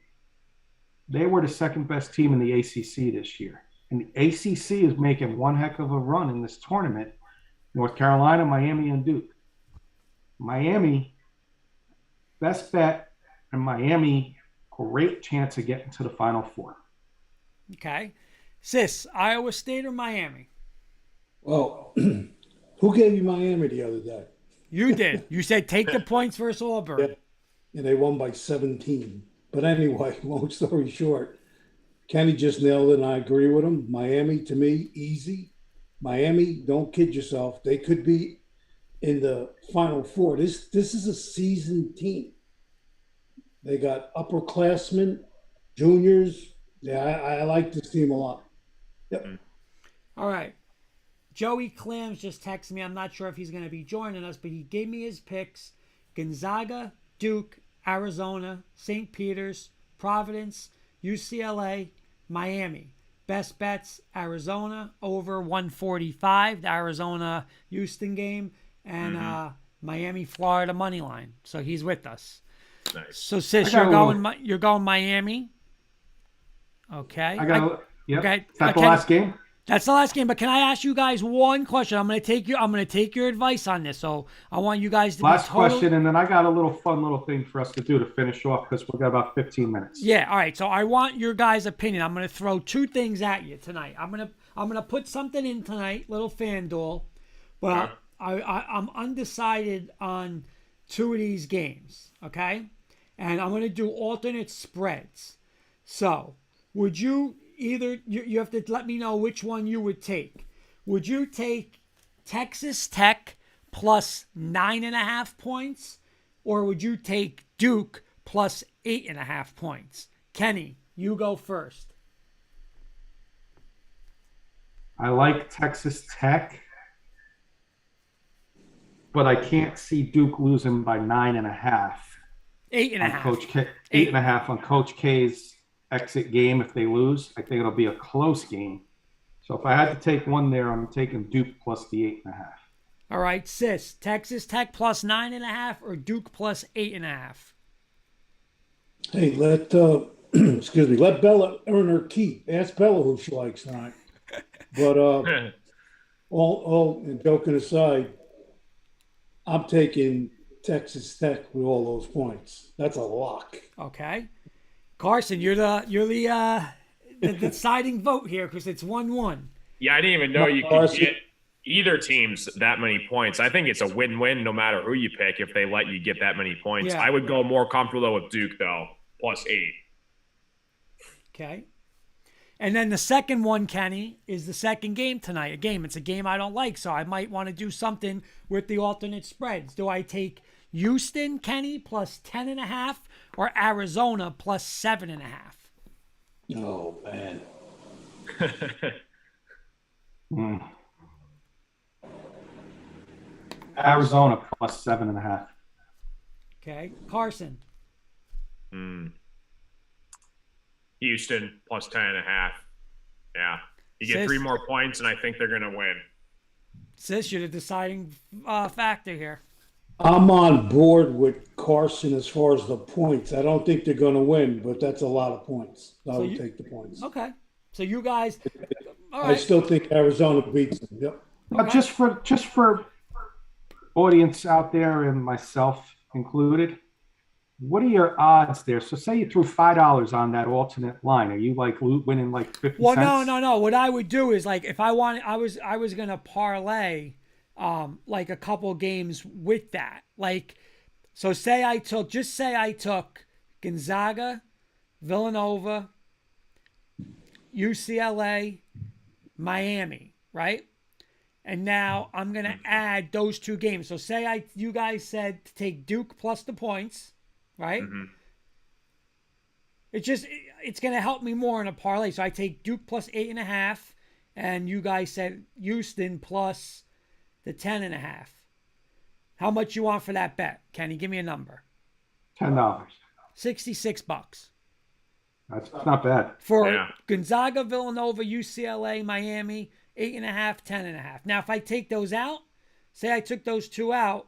they were the second best team in the ACC this year. And the ACC is making one heck of a run in this tournament. North Carolina, Miami, and Duke. Miami, best bet, and Miami, great chance of getting to the Final Four. Okay. Sis, Iowa State or Miami? Well, who gave you Miami the other day? You did. You said take the points versus Auburn. Yeah. And they won by 17. But anyway, long story short, Kenny just nailed it, and I agree with him. Miami, to me, easy. Miami, don't kid yourself. They could be in the Final Four. This is a seasoned team. They got upperclassmen, juniors. Yeah, I like this team a lot. Yep. All right. Joey Clams just texted me. I'm not sure if he's going to be joining us, but he gave me his picks. Gonzaga, Duke, Arizona, St. Peter's, Providence, UCLA, Miami. Best bets, Arizona over 145, the Arizona-Houston game, and Miami, Florida money line. So he's with us. Nice. So, Sis, you're going Miami. Okay. Yep. Okay. Is that the last game? That's the last game. But can I ask you guys one question? I'm going to take your advice on this. So I want you guys to last question, and then I got a fun little thing for us to do to finish off because we've got about 15 minutes. Yeah. All right. So I want your guys' opinion. I'm going to throw two things at you tonight. I'm gonna put something in tonight, little FanDuel, but I'm undecided on two of these games. Okay, and I'm going to do alternate spreads. So would you? Either you have to let me know which one you would take. Would you take Texas Tech plus 9.5 points, or would you take Duke plus 8.5 points? Kenny, you go first. I like Texas Tech, but I can't see Duke losing by 9.5. 8.5. 8.5 on Coach K's exit game. If they lose, I think it'll be a close game. So if I had to take one there, I'm taking Duke plus the 8.5. All right, Sis, Texas Tech plus 9.5 or Duke plus 8.5? Hey, let let Bella earn her keep. Ask Bella who she likes tonight. But all and joking aside, I'm taking Texas Tech with all those points. That's a lock. Okay. Carson, you're the deciding vote here because it's 1-1. Yeah, I didn't even know you could get either team's that many points. I think it's a win-win no matter who you pick if they let you get that many points. Yeah. I would go more comfortable with Duke, though, plus 8. Okay. And then the second one, Kenny, is the second game tonight. It's a game I don't like, so I might want to do something with the alternate spreads. Do I take Houston, Kenny, plus 10.5 or Arizona plus 7.5? Oh, man. Arizona plus 7.5. Okay. Carson. Houston plus 10.5. Yeah. You get Sis? 3 more points, and I think they're going to win. Sis, you're the deciding factor here. I'm on board with Carson as far as the points. I don't think they're going to win, but that's a lot of points. I would take the points. Okay. So you guys, all I right. still think Arizona beats them. Yep. But just for audience out there and myself included, what are your odds there? So say you threw $5 on that alternate line. Are you like winning like 50 Well, cents? no. What I would do is like if I wanted, I was gonna parlay like a couple games with that. Like, so say I took Gonzaga, Villanova, UCLA, Miami, right? And now I'm gonna add those two games. So say you guys said to take Duke plus the points, right? Mm-hmm. it's gonna help me more in a parlay. So I take Duke plus 8.5, and you guys said Houston plus the 10.5. How much you want for that bet, Kenny? Give me a number. $10. $66 That's not bad. for Gonzaga, Villanova, UCLA, Miami. 8.5, 10.5. Now, if I take those out, say I took those two out,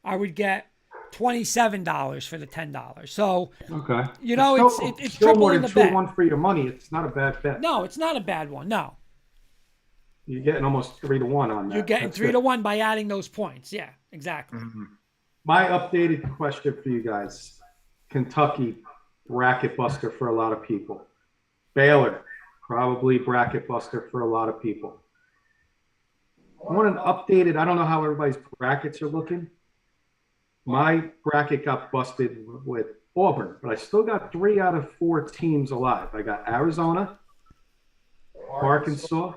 I would get $27 for the $10. So, Okay. It's still triple more in than the bet. 2-1 for your money. It's not a bad bet. No, it's not a bad one. No, You're getting almost 3-1 on that. you're getting That's 3-1 by adding those points. Yeah, exactly. Mm-hmm. My updated question for you guys. Kentucky, bracket buster for a lot of people. Baylor, probably bracket buster for a lot of people. I want an updated, I don't know how everybody's brackets are looking. My bracket got busted with Auburn, but I still got 3 out of 4 teams alive. I got Arizona, Arkansas,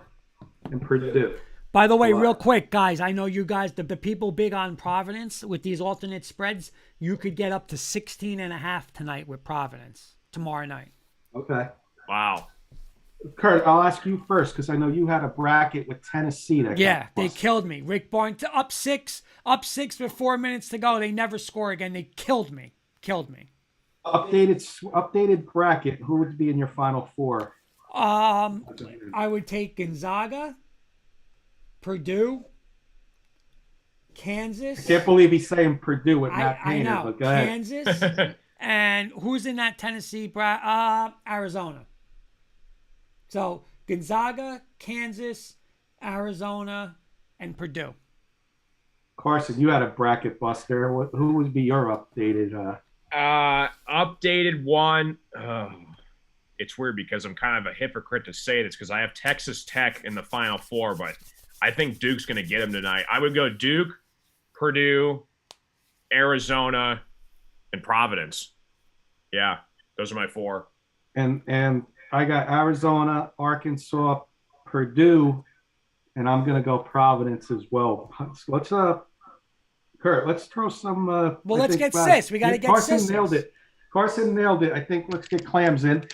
and Purdue. By the way, real quick, guys, I know you guys, the people big on Providence with these alternate spreads, you could get up to 16.5 tonight with Providence tomorrow night. Okay. Wow. Kurt, I'll ask you first because I know you had a bracket with Tennessee. They killed me. Rick Barnes up six with 4 minutes to go. They never score again. They killed me. Updated bracket. Who would be in your final 4? I would take Gonzaga, Purdue, Kansas. I can't believe he's saying Purdue with Matt I Painter. know. But go ahead. Kansas. And who's in that Tennessee Arizona. So Gonzaga, Kansas, Arizona, and Purdue. Carson, you had a bracket buster. Who would be your updated? Updated one. It's weird because I'm kind of a hypocrite to say this because I have Texas Tech in the Final Four, but I think Duke's going to get them tonight. I would go Duke, Purdue, Arizona, and Providence. Yeah, those are my 4. And I got Arizona, Arkansas, Purdue, and I'm going to go Providence as well. Let's Kurt, let's throw some. Let's get Sis. We got to get Sis. Carson nailed it. I think let's get Clams in.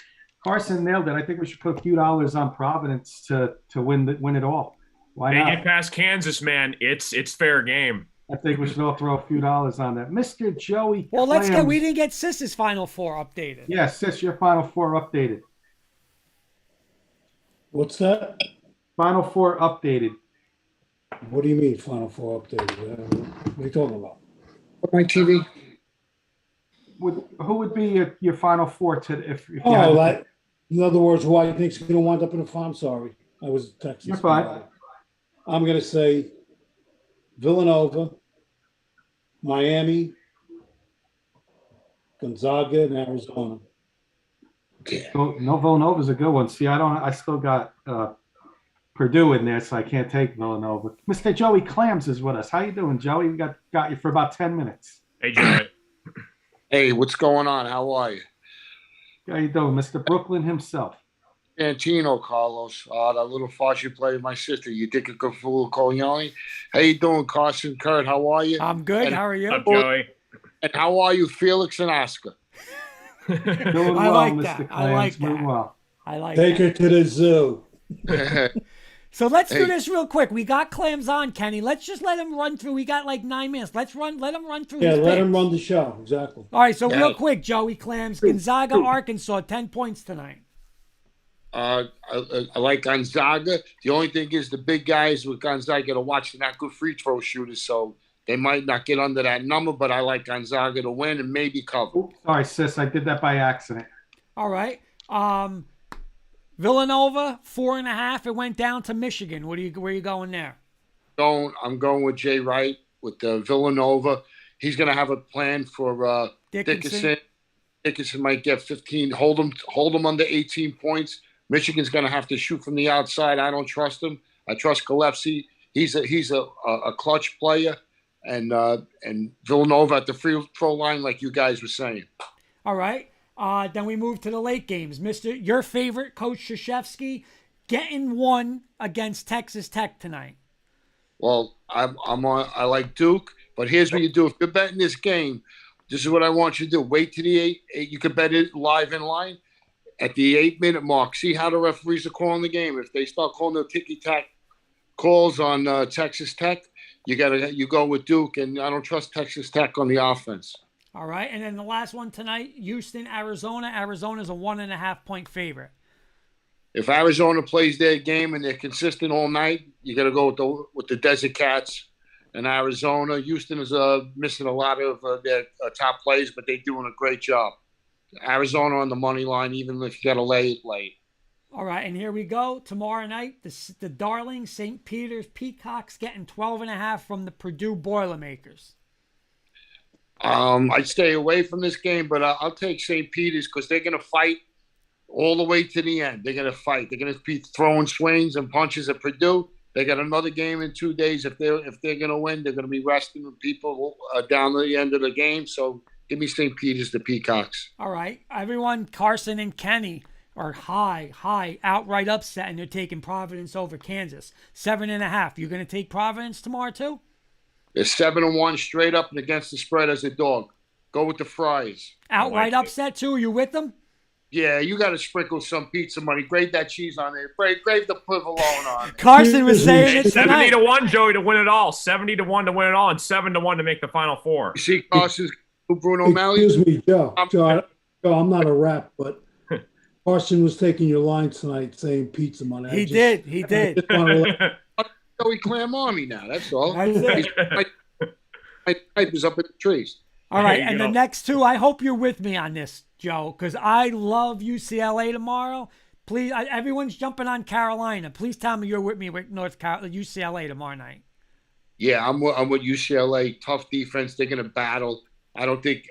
Carson nailed it. I think we should put a few dollars on Providence to win it all. Why not? They get past Kansas, man. It's fair game. I think we should all throw a few dollars on that. Mr. Joey Well, Clams. we didn't get Sis's Final Four updated. Yeah, Sis, your Final 4 updated. What's that? Final 4 updated. What do you mean Final Four updated? What are you talking about? My TV. Who would be your Final 4 if you Oh, had like, in other words, who I think's going to wind up in the final? I'm sorry. I was Texas. You're fine. I'm going to say Villanova, Miami, Gonzaga, and Arizona. No, Villanova's a good one. See, I still got Purdue in there, so I can't take Villanova. Mr. Joey Clams is with us. How you doing, Joey? We got you for about 10 minutes. Hey, Joey. Hey, what's going on? How are you? How you doing, Mr. Brooklyn himself? Santino, Carlos. That little farce you play with my sister. You think a good fool, Coglione? How you doing, Carson? Kurt, how are you? I'm good. And, how are you? What's up, Joey? And how are you, Felix and Oscar? Doing well, like Mr. that. Clams. I like Doing that. well. I like Take that. her to the zoo. So let's do this real quick. We got Clams on, Kenny. Let's just let him run through. We got like 9 minutes. Let him run through. Yeah, his let him picks. run the show. Exactly. All right, so Yeah. real quick, Joey Clams, Gonzaga, Arkansas, 10 points tonight. I like Gonzaga. The only thing is the big guys with Gonzaga to watch. They're not good free throw shooters, so they might not get under that number, but I like Gonzaga to win and maybe cover. Oops, sorry, sis. I did that by accident. All right. Villanova, 4.5. It went down to Michigan. Where are you going there? I'm going with Jay Wright with Villanova. He's going to have a plan for Dickinson. Dickinson might get 15. Hold him under 18 points. Michigan's going to have to shoot from the outside. I don't trust him. I trust Gillespie. He's a clutch player, and Villanova at the free throw line, like you guys were saying. All right. Then we move to the late games. Your favorite, Coach Krzyzewski, getting one against Texas Tech tonight. Well, I like Duke, but here's what you do. If you're betting this game, this is what I want you to do. Wait till the 8. You can bet it live in line. at the 8-minute mark. See how the referees are calling the game. If they start calling the ticky-tack calls on Texas Tech, you go with Duke, and I don't trust Texas Tech on the offense. All right, and then the last one tonight, Houston, Arizona. Arizona's a 1.5-point favorite. If Arizona plays their game and they're consistent all night, you got to go with the Desert Cats and Arizona. Houston is missing a lot of their top players, but they're doing a great job. Arizona on the money line, even if you got to lay it late. All right, and here we go. Tomorrow night, the darling St. Peter's Peacocks getting 12.5 from the Purdue Boilermakers. I'd stay away from this game, but I'll take St. Peter's because they're going to fight all the way to the end. They're going to fight. They're going to be throwing swings and punches at Purdue. They got another game in 2 days. If they're going to win, they're going to be resting people down to the end of the game. So give me St. Peter's, the Peacocks. All right, everyone, Carson and Kenny are high outright upset, and they're taking Providence over Kansas. 7.5. You're going to take Providence tomorrow too? They're 7-1 straight up and against the spread as a dog. Go with the Friars. Outright upset too? Are you with them? Yeah, you got to sprinkle some pizza money. Grate that cheese on there. Grate the provolone on it. Carson was saying it tonight. 70-1, Joey, to win it all. 70-1 to win it all, and 7-1 to make the Final Four. You see Carson's Bruno Malley? Excuse me, Joe. Joe, I'm not a rap, but Carson was taking your line tonight saying pizza money. He did. I just want to let Joey Clam Army now. That's all. That's it. My pipe is up in the trees. All right, There you and go. the next two, I hope you're with me on this, Joe, because I love UCLA tomorrow. Please, everyone's jumping on Carolina. Please tell me you're with me with UCLA tomorrow night. Yeah, I'm with UCLA. Tough defense. They're going to battle. I don't think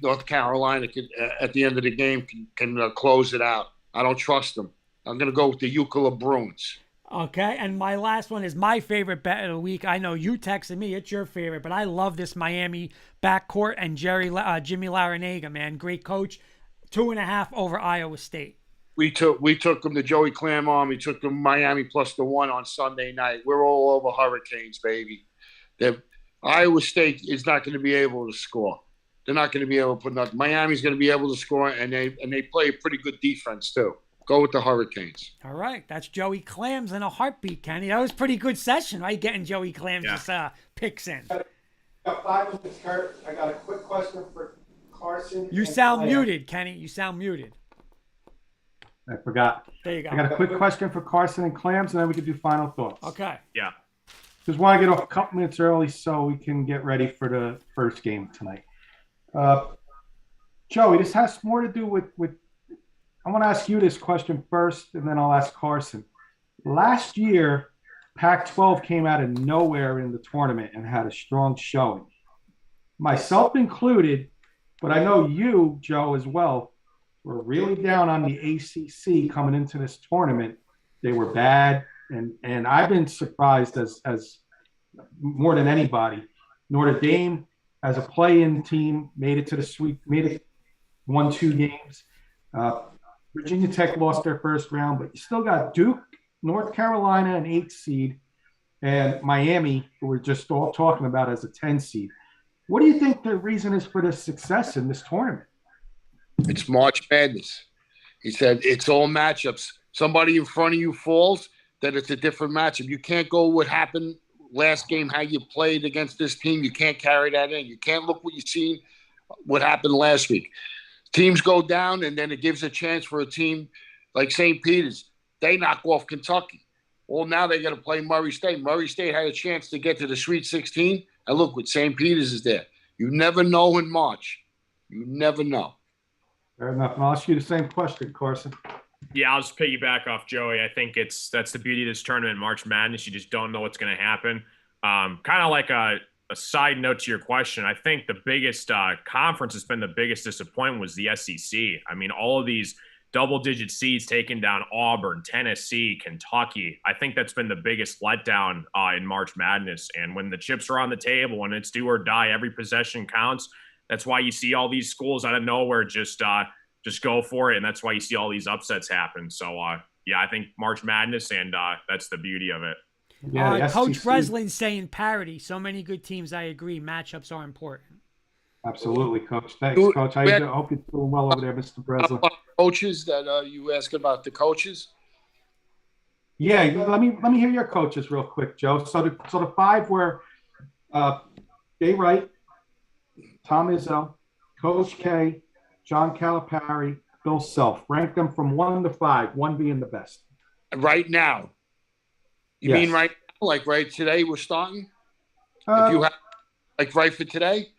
North Carolina can at the end of the game can close it out. I don't trust them. I'm going to go with the Euclid Bruins. Okay, and my last one is my favorite bet of the week. I know you texted me; it's your favorite, but I love this Miami backcourt and Jimmy Larinaga, man, great coach. 2.5 over Iowa State. We took them to Joey Clam Army. Took them Miami plus the 1 on Sunday night. We're all over Hurricanes, baby. Iowa State is not going to be able to score. They're not going to be able to put nothing. Miami's going to be able to score, and they play a pretty good defense too. Go with the Hurricanes. All right, that's Joey Clams in a heartbeat, Kenny. That was a pretty good session, right? Getting Joey Clams' picks in. Got 5 minutes, Kurt. I got a quick question for Carson. You sound muted, Kenny. You sound muted. I forgot. There you go. I got a quick question for Carson and Clams, and then we can do final thoughts. Okay. Yeah. Just want to get off a couple minutes early so we can get ready for the first game tonight. Joey, this has more to do with I want to ask you this question first, and then I'll ask Carson. Last year, Pac-12 came out of nowhere in the tournament and had a strong showing. Myself included, but I know you, Joe, as well, were really down on the ACC coming into this tournament. They were bad, and I've been surprised as more than anybody. Notre Dame, as a play-in team, made it to the sweep, won 2 games. Virginia Tech lost their first round, but you still got Duke, North Carolina, an 8th seed, and Miami, who we're just all talking about as a 10 seed. What do you think the reason is for the success in this tournament? It's March Madness. He said it's all matchups. Somebody in front of you falls, then it's a different matchup. You can't go what happened last game, how you played against this team. You can't carry that in. You can't look what you seen, what happened last week. Teams go down, and then it gives a chance for a team like St. Peter's. They knock off Kentucky. Well, now they got to play Murray State. Murray State had a chance to get to the Sweet 16, and look what St. Peter's is there. You never know in March. You never know. Fair enough. And I'll ask you the same question, Carson. Yeah, I'll just piggyback off Joey. I think that's the beauty of this tournament, March Madness. You just don't know what's going to happen. Kind of like a side note to your question, I think the biggest conference that's been the biggest disappointment was the SEC. I mean, all of these double-digit seeds taking down Auburn, Tennessee, Kentucky. I think that's been the biggest letdown in March Madness. And when the chips are on the table, when it's do or die, every possession counts. That's why you see all these schools out of nowhere just go for it, and that's why you see all these upsets happen. So, yeah, I think March Madness, and that's the beauty of it. Yeah, Coach Breslin's saying parity. So many good teams. I agree. Matchups are important. Absolutely, Coach. Thanks, Coach. I hope you're doing well over there, Mr. Breslin. coaches that you asked about the coaches? Yeah, let me hear your coaches real quick, Joe. So the five were Jay Wright, Tom Izzo, Coach K, John Calipari, Bill Self. Rank them from 1 to 5, 1 being the best. Right now. You Yes. mean right now? Like right today we're starting? Uh, If you have like right for today?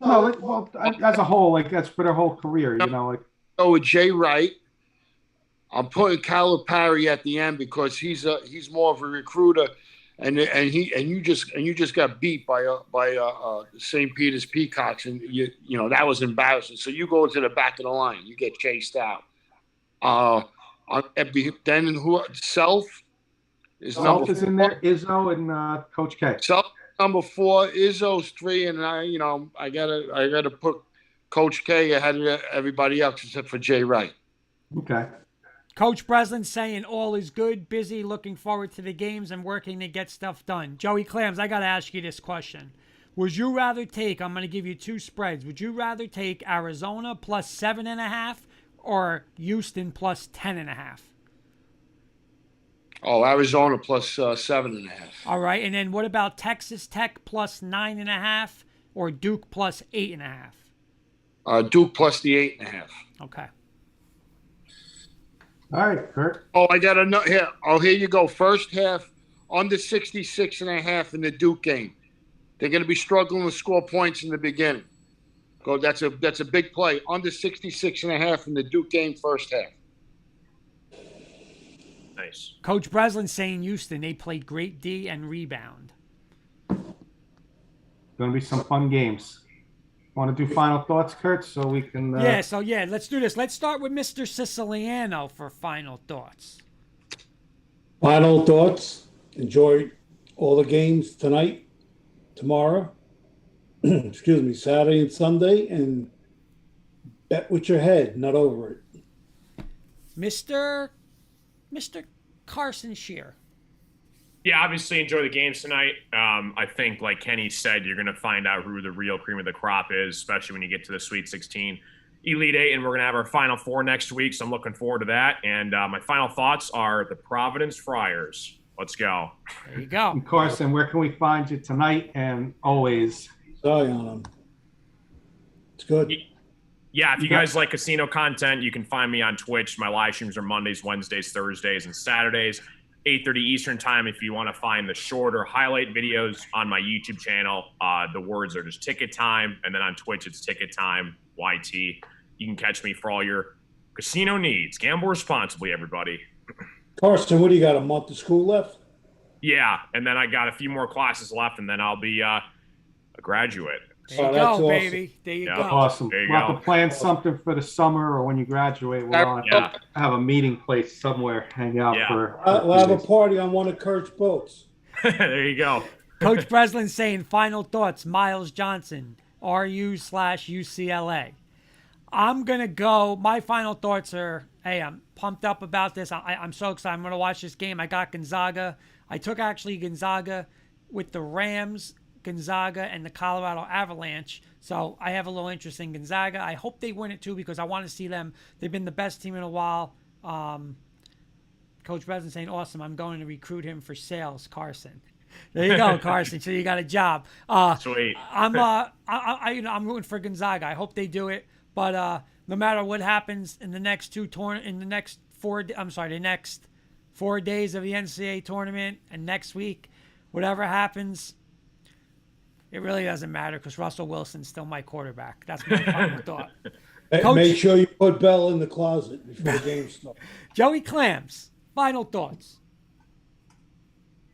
no, well, as a whole, like that's for their whole career, you know, like. Go with Jay Wright. I'm putting Calipari at the end because he's more of a recruiter, and you just got beat by St. Peter's Peacocks, and you know that was embarrassing. So you go to the back of the line, you get chased out. Then who Self is Self number is in there, Izzo and Coach K. Self number 4, Izzo's 3, and I gotta put Coach K ahead of everybody else except for Jay Wright. Okay. Coach Breslin saying all is good, busy, looking forward to the games and working to get stuff done. Joey Clams, I got to ask you this question. Would you rather take, I'm going to give you 2 spreads. Would you rather take Arizona plus 7.5 or Houston plus 10.5? Oh, Arizona plus 7.5. All right. And then what about Texas Tech plus 9.5 or Duke plus 8.5? Duke plus the 8.5. Okay. All right, Kurt. Oh, I got to know here. Oh, here you go. First half under 66.5 in the Duke game. They're going to be struggling to score points in the beginning. Go. That's a big play. Under 66.5 in the Duke game first half. Nice. Coach Breslin saying Houston, they played great D and rebound. Going to be some fun games. Want to do final thoughts, Kurt, so we can... let's do this. Let's start with Mr. Siciliano for final thoughts. Final thoughts. Enjoy all the games tonight, tomorrow, excuse me, Saturday and Sunday, and bet with your head, not over it. Mr. Carson Shear. Yeah, obviously enjoy the games tonight. I think, like Kenny said, you're going to find out who the real cream of the crop is, especially when you get to the Sweet 16, Elite 8, and we're going to have our Final Four next week, so I'm looking forward to that. And my final thoughts are the Providence Friars. Let's go. There you go. And Carson, where can we find you tonight and always? Sorry on them. It's good. Yeah, if you guys like casino content, you can find me on Twitch. My live streams are Mondays, Wednesdays, Thursdays, and Saturdays. 8:30 Eastern time. If you want to find the shorter highlight videos on my YouTube channel, the words are just Ticket Time, and then on Twitch it's Ticket Time YT. You can catch me for all your casino needs. Gamble responsibly, everybody. Carson, what do you got, a month of school left? Yeah, and then I got a few more classes left, and then I'll be a graduate. There you that's go, awesome. baby. There you go. Awesome. There you We'll have go. to plan something for the summer or when you graduate. We'll all have a meeting place somewhere, hang out for We'll have a party on one of Kurt's boats. There you go. Coach Breslin saying final thoughts. Miles Johnson, RU/UCLA. I'm going to go. My final thoughts are, hey, I'm pumped up about this. I'm so excited. I'm going to watch this game. I got Gonzaga. I took actually Gonzaga with the Rams, Gonzaga, and the Colorado Avalanche. So I have a little interest in Gonzaga. I hope they win it too because I want to see them. They've been the best team in a while. Coach Breslin saying, awesome. I'm going to recruit him for sales, Carson. There you go, Carson. So you got a job. Sweet. I'm rooting for Gonzaga. I hope they do it. But no matter what happens in the next the next 4 days of the NCAA tournament and next week, whatever happens, it really doesn't matter because Russell Wilson's still my quarterback. That's my final thought. Coach, make sure you put Bell in the closet before the game starts. Joey Clams, final thoughts.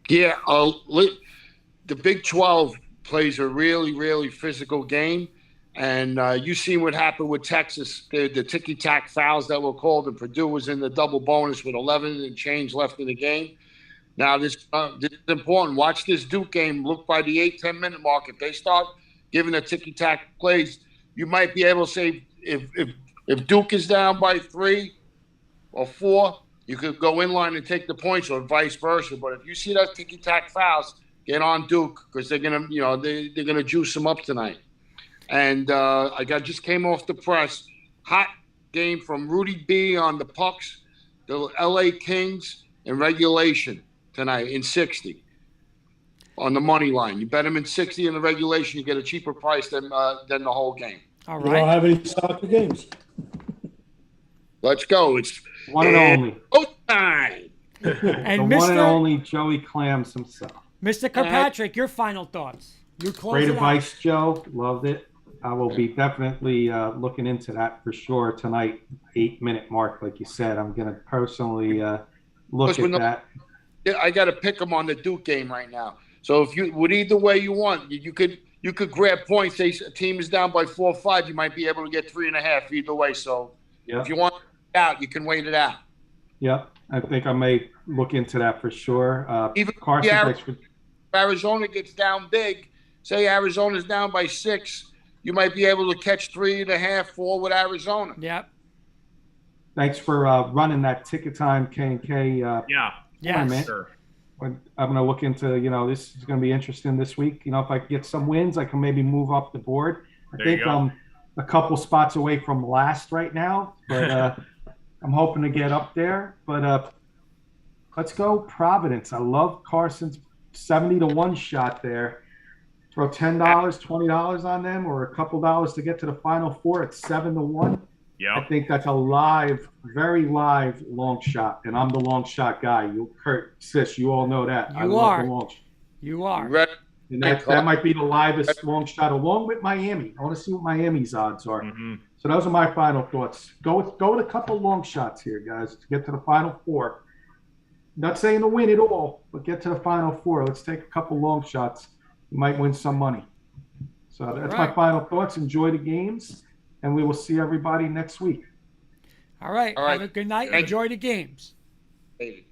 Yeah, the Big 12 plays a really, really physical game. And you seen what happened with Texas, the ticky-tack fouls that were called, and Purdue was in the double bonus with 11 and change left in the game. Now, this is important. Watch this Duke game. Look by the 8-10 minute mark. If they start giving the ticky-tack plays, you might be able to say if Duke is down by 3 or 4, you could go in line and take the points, or vice versa. But if you see that ticky-tack fouls, get on Duke because they're gonna, they're gonna juice them up tonight. And I just came off the press. game from Rudy B on the Pucks, the LA Kings in regulation tonight in 60 on the money line. You bet them in 60 in the regulation, you get a cheaper price than the whole game. All You right. don't have any soccer games. Let's go. It's One and only. time. And The one and Mr. only Joey Clams himself. Mr. Kirkpatrick, your final thoughts. You close Great it out. advice, Joe. Loved it. I will be definitely looking into that for sure tonight. 8-minute mark, like you said. I'm going to personally look at that. I got to pick them on the Duke game right now. So if you would either way you want, you could grab points. Say a team is down by 4 or 5, you might be able to get 3.5 either way. So if you want it out, you can wait it out. Yep. I think I may look into that for sure. Even Carson, if Arizona gets down big, say Arizona's down by 6, you might be able to catch 3.5, 4 with Arizona. Yep. thanks for running that Ticket Time K&K tournament. Sure. I'm going to look into, this is going to be interesting this week. If I get some wins, I can maybe move up the board. I think I'm a couple spots away from last right now, but I'm hoping to get up there. But let's go Providence. I love Carson's 70-1 shot there. Throw $10, $20 on them, or a couple dollars to get to the Final Four at 7-1. Yeah, I think that's a very live long shot, and I'm the long shot guy. Kurt, Sis, you all know that. You are. Right. And that might be the livest long shot, along with Miami. I want to see what Miami's odds are. Mm-hmm. So those are my final thoughts. Go with a couple long shots here, guys, to get to the Final Four. Not saying to win it all, but get to the Final Four. Let's take a couple long shots. You might win some money. So that's my final thoughts. Enjoy the games, and we will see everybody next week. All right. All right. Have a good night. Thank Enjoy the games. Hey.